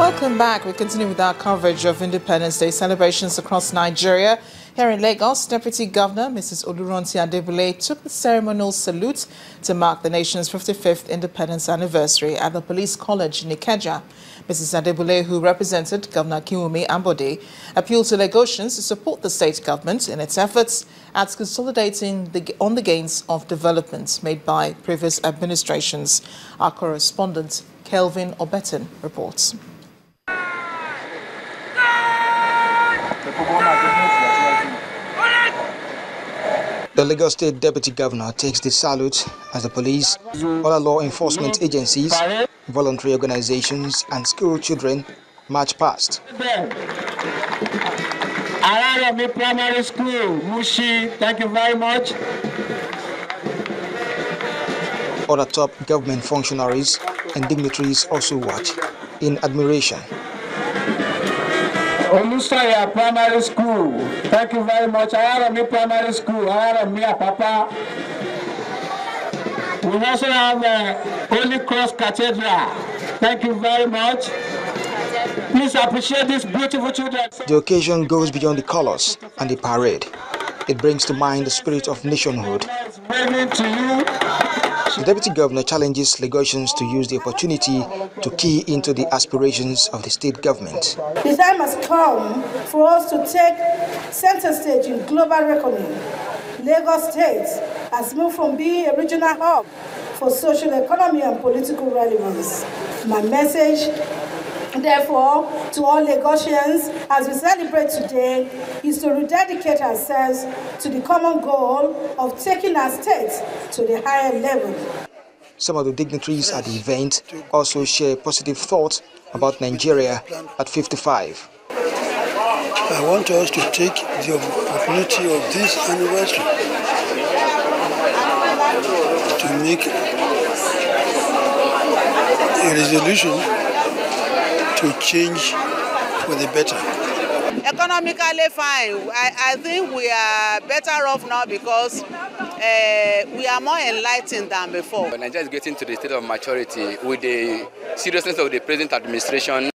Welcome back. We continue with our coverage of Independence Day celebrations across Nigeria. Here in Lagos, Deputy Governor Mrs. Oluronti Adebule took the ceremonial salute to mark the nation's 55th independence anniversary at the Police College in Ikeja. Mrs. Adebule, who represented Governor Akinwumi Ambode, appealed to Lagosians to support the state government in its efforts at consolidating on the gains of development made by previous administrations. Our correspondent, Kelvin Obetin, reports. The Lagos State Deputy Governor takes the salute as the police, other law enforcement agencies, voluntary organizations and school children march past. Ararami Primary School, Mushi, thank you very much. Other top government functionaries and dignitaries also watch in admiration. Olusaya Primary School, thank you very much. Ararami Primary School, Ararami Papa. We also have Holy Cross Cathedral. Thank you very much. Please appreciate these beautiful children. The occasion goes beyond the colors and the parade. It brings to mind the spirit of nationhood. The Deputy Governor challenges Lagosians to use the opportunity to key into the aspirations of the state government. The time has come for us to take center stage in global reckoning. Lagos State has moved from being a regional hub for social economy and political relevance. My message, therefore, to all Lagosians as we celebrate today is to rededicate ourselves to the common goal of taking our state to the higher level. Some of the dignitaries at the event also share positive thoughts about Nigeria at 55. I want us to take the opportunity of this anniversary to make a resolution to change for the better. Economically fine. I think we are better off now because we are more enlightened than before. Nigeria is getting to the state of maturity with the seriousness of the present administration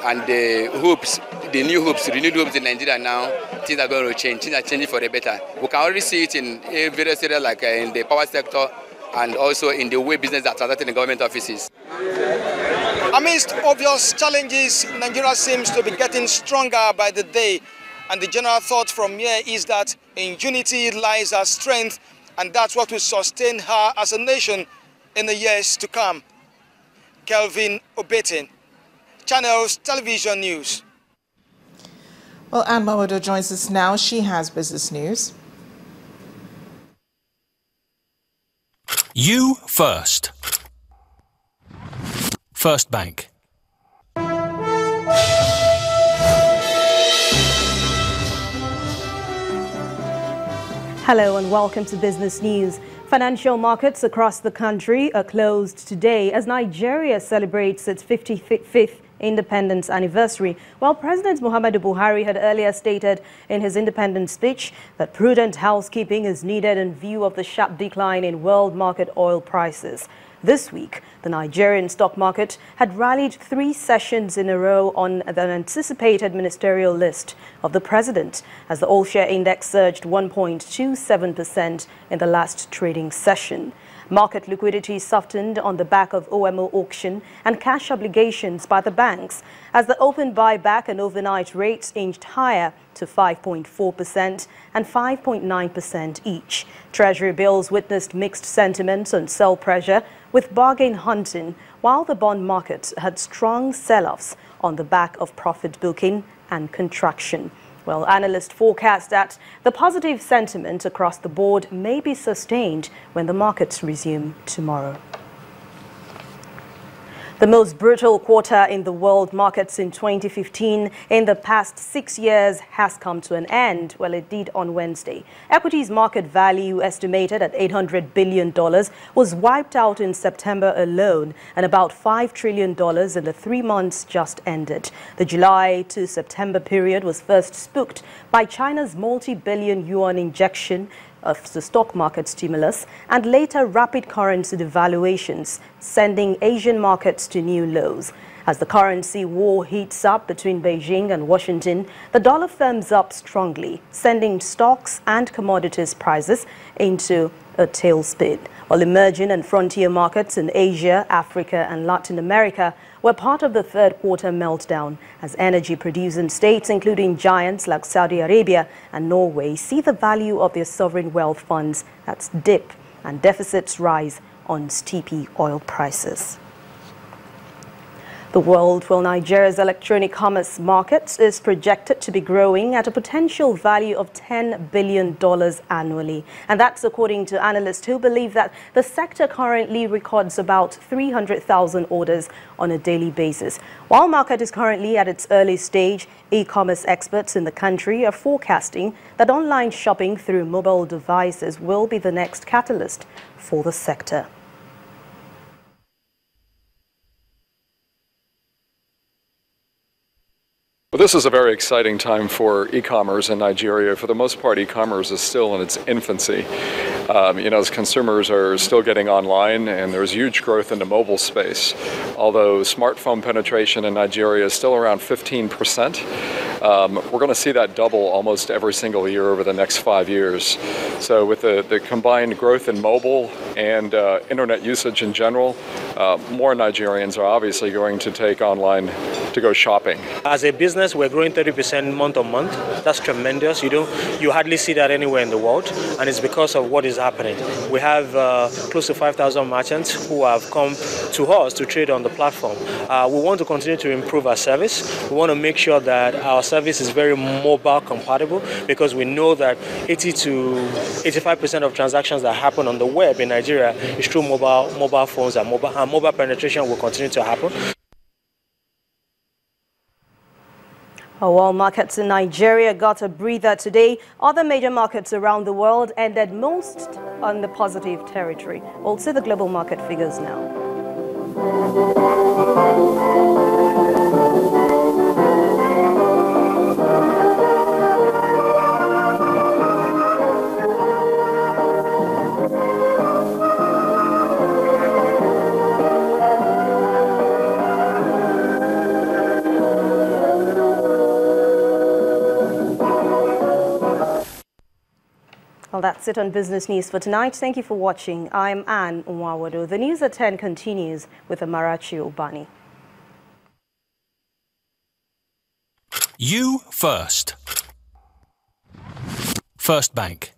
and the hopes, the renewed hopes in Nigeria now. Things are going to change. Things are changing for the better. We can already see it in various areas like in the power sector and also in the way business are transacted in government offices. Amidst obvious challenges, Nigeria seems to be getting stronger by the day. And the general thought from here is that in unity lies our strength, and that's what will sustain her as a nation in the years to come. Kelvin Obetin, Channels Television News. Well, Anne Mamodo joins us now. She has business news. You first. First Bank. Hello and welcome to Business News. Financial markets across the country are closed today as Nigeria celebrates its 55th independence anniversary, while President Muhammadu Buhari had earlier stated in his independence speech that prudent housekeeping is needed in view of the sharp decline in world market oil prices. This week, the Nigerian stock market had rallied 3 sessions in a row on the anticipated ministerial list of the president, as the all-share index surged 1.27% in the last trading session. Market liquidity softened on the back of OMO auction and cash obligations by the banks, as the open buyback and overnight rates inched higher to 5.4% and 5.9% each. Treasury bills witnessed mixed sentiments on sell pressure, with bargain hunting, while the bond market had strong sell-offs on the back of profit booking and contraction. Well, analysts forecast that the positive sentiment across the board may be sustained when the markets resume tomorrow. The most brutal quarter in the world markets in 2015 in the past 6 years has come to an end. Well, it did on Wednesday. Equities market value estimated at $800 billion was wiped out in September alone, and about $5 trillion in the 3 months just ended. The July to September period was first spooked by China's multi-billion yuan injection of the stock market stimulus and later rapid currency devaluations, sending Asian markets to new lows. As the currency war heats up between Beijing and Washington, the dollar firms up strongly, sending stocks and commodities prices into a tailspin. While emerging and frontier markets in Asia, Africa and Latin America were part of the third quarter meltdown, as energy-producing states, including giants like Saudi Arabia and Norway, see the value of their sovereign wealth funds at dip and deficits rise on steepy oil prices. The world, well, Nigeria's electronic commerce market is projected to be growing at a potential value of $10 billion annually. And that's according to analysts who believe that the sector currently records about 300,000 orders on a daily basis. While market is currently at its early stage, e-commerce experts in the country are forecasting that online shopping through mobile devices will be the next catalyst for the sector. Well, this is a very exciting time for e-commerce in Nigeria. For the most part, e-commerce is still in its infancy. As consumers are still getting online, and there's huge growth in the mobile space. Although smartphone penetration in Nigeria is still around 15%, we're going to see that double almost every single year over the next 5 years. So with the combined growth in mobile and internet usage in general, more Nigerians are obviously going to take online to go shopping. As a business, we're growing 30% month on month. That's tremendous. You hardly see that anywhere in the world, and it's because of what is happening. We have close to 5,000 merchants who have come to us to trade on the platform. We want to continue to improve our service. We want to make sure that our service is very mobile compatible, because we know that 80 to 85% of transactions that happen on the web in Nigeria is through mobile phones, and mobile penetration will continue to happen. While markets in Nigeria got a breather today, other major markets around the world ended most on the positive territory. We'll see the global market figures now. Well, that's it on Business News for tonight. Thank you for watching. I'm Anne Nwawado. The news at 10 continues with Amarachi Obani. You first. First Bank.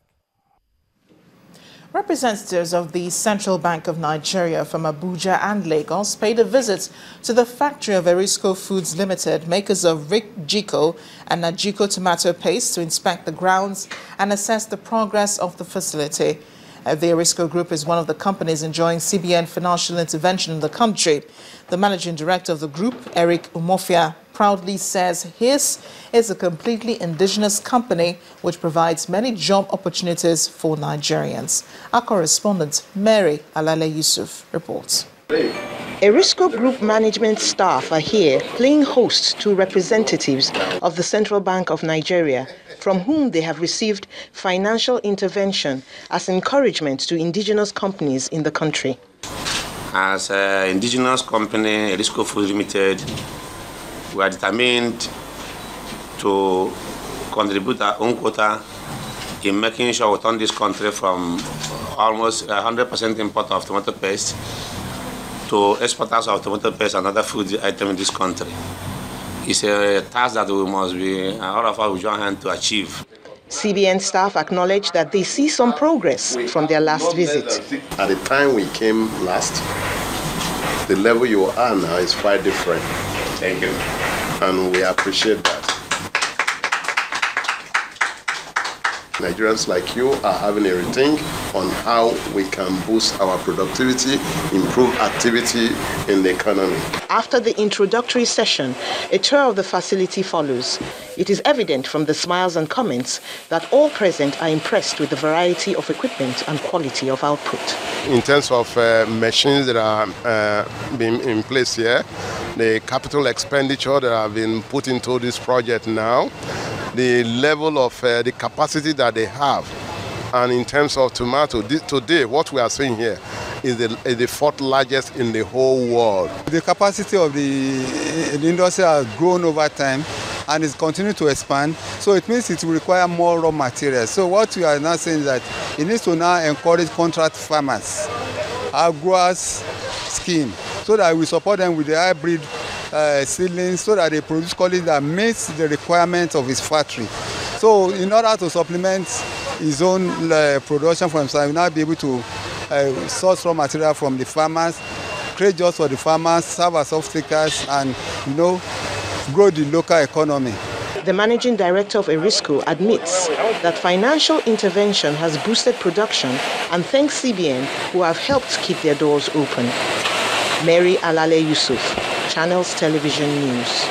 Representatives of the Central Bank of Nigeria from Abuja and Lagos paid a visit to the factory of Erisco Foods Limited, makers of Rick Jiko and Najiko tomato paste, to inspect the grounds and assess the progress of the facility. The Erisco Group is one of the companies enjoying CBN financial intervention in the country. The managing director of the group, Eric Umofia, proudly says his is a completely indigenous company which provides many job opportunities for Nigerians. Our correspondent, Mary Alale Yusuf, reports. Erisco Group management staff are here playing host to representatives of the Central Bank of Nigeria, from whom they have received financial intervention as encouragement to indigenous companies in the country. As an indigenous company, Erisco Foods Limited, we are determined to contribute our own quota in making sure we turn this country from almost 100% import of tomato paste to exporters of tomato paste and other food items in this country. It's a task that we must be, all of us will join hands to achieve. CBN staff acknowledge that they see some progress from their last visit. At the time we came last, the level you are now is quite different. Thank you. And we appreciate that. Nigerians like you are having a rethink on how we can boost our productivity, improve activity in the economy. After the introductory session, a tour of the facility follows. It is evident from the smiles and comments that all present are impressed with the variety of equipment and quality of output. In terms of machines that are being in place here, the capital expenditure that have been put into this project now, the level of the capacity that they have And in terms of tomato, today what we are seeing here is the fourth largest in the whole world. The capacity of the industry has grown over time and is continuing to expand. So it means it will require more raw materials. So what we are now saying is that it needs to now encourage contract farmers, our growers scheme, so that we support them with the hybrid seedlings so that they produce quality that meets the requirements of his factory. So in order to supplement his own production for himself, he will now be able to source raw material from the farmers, create jobs for the farmers, serve as off-takers, and grow the local economy. The managing director of Erisco admits that financial intervention has boosted production and thanks CBN, who have helped keep their doors open. Mary Alale Yusuf, Channels Television News.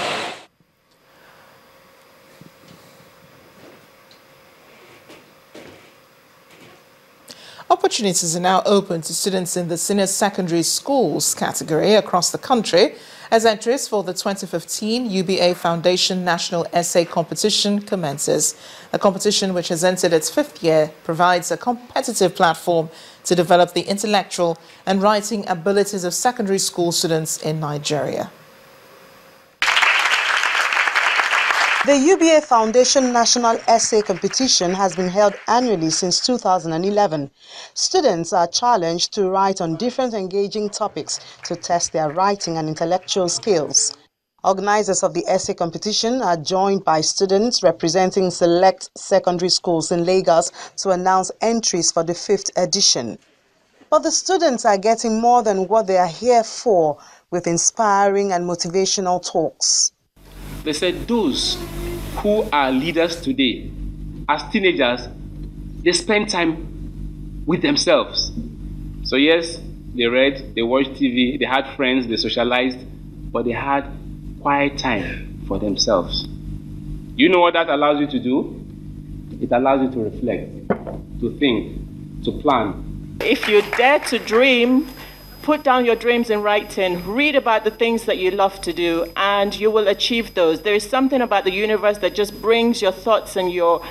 Opportunities are now open to students in the senior secondary schools category across the country as entries for the 2015 UBA Foundation National Essay Competition commences. The competition, which has entered its 5th year, provides a competitive platform to develop the intellectual and writing abilities of secondary school students in Nigeria. The UBA Foundation National Essay Competition has been held annually since 2011. Students are challenged to write on different engaging topics to test their writing and intellectual skills. Organizers of the essay competition are joined by students representing select secondary schools in Lagos to announce entries for the 5th edition. But the students are getting more than what they are here for, with inspiring and motivational talks. They said those who are leaders today, as teenagers, they spend time with themselves. So yes, they read, they watched TV, they had friends, they socialized, but they had quiet time for themselves. You know what that allows you to do? It allows you to reflect, to think, to plan. If you dare to dream, put down your dreams in writing, read about the things that you love to do, and you will achieve those. There is something about the universe that just brings your thoughts and your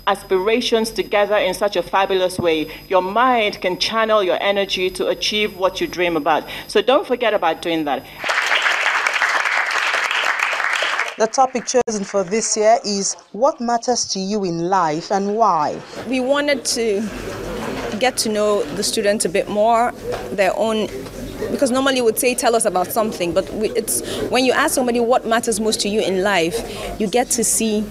aspirations together in such a fabulous way. Your mind can channel your energy to achieve what you dream about. So don't forget about doing that. The topic chosen for this year is what matters to you in life and why. We wanted to get to know the students a bit more, their own, because normally you would say tell us about something, but it's when you ask somebody what matters most to you in life, you get to see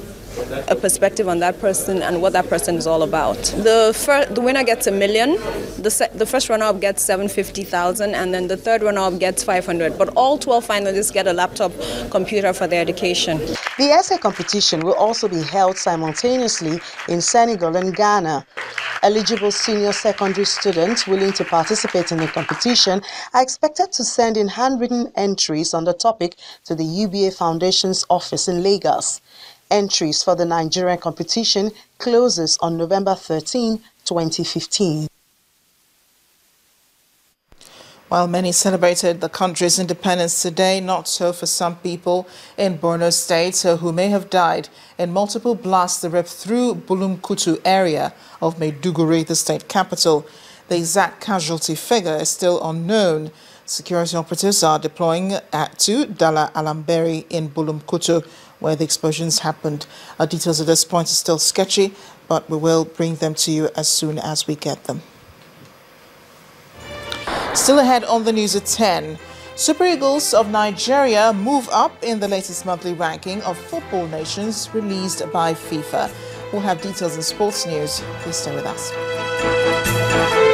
a perspective on that person and what that person is all about. The winner gets $1 million, the first runner-up gets $750,000, and then the third runner-up gets $500. But all 12 finalists get a laptop computer for their education. The essay competition will also be held simultaneously in Senegal and Ghana. Eligible senior secondary students willing to participate in the competition are expected to send in handwritten entries on the topic to the UBA Foundation's office in Lagos. Entries for the Nigerian competition closes on November 13, 2015. While many celebrated the country's independence today, not so for some people in Borno State who may have died in multiple blasts that ripped through Bulumkutu area of Maiduguri, the state capital. The exact casualty figure is still unknown. Security operatives are deploying to Dala Alamberi in Bulumkutu, where the explosions happened. Details at this point are still sketchy, but we will bring them to you as soon as we get them. Still ahead on the news at 10, Super Eagles of Nigeria move up in the latest monthly ranking of football nations released by FIFA. We'll have details in sports news. Please stay with us.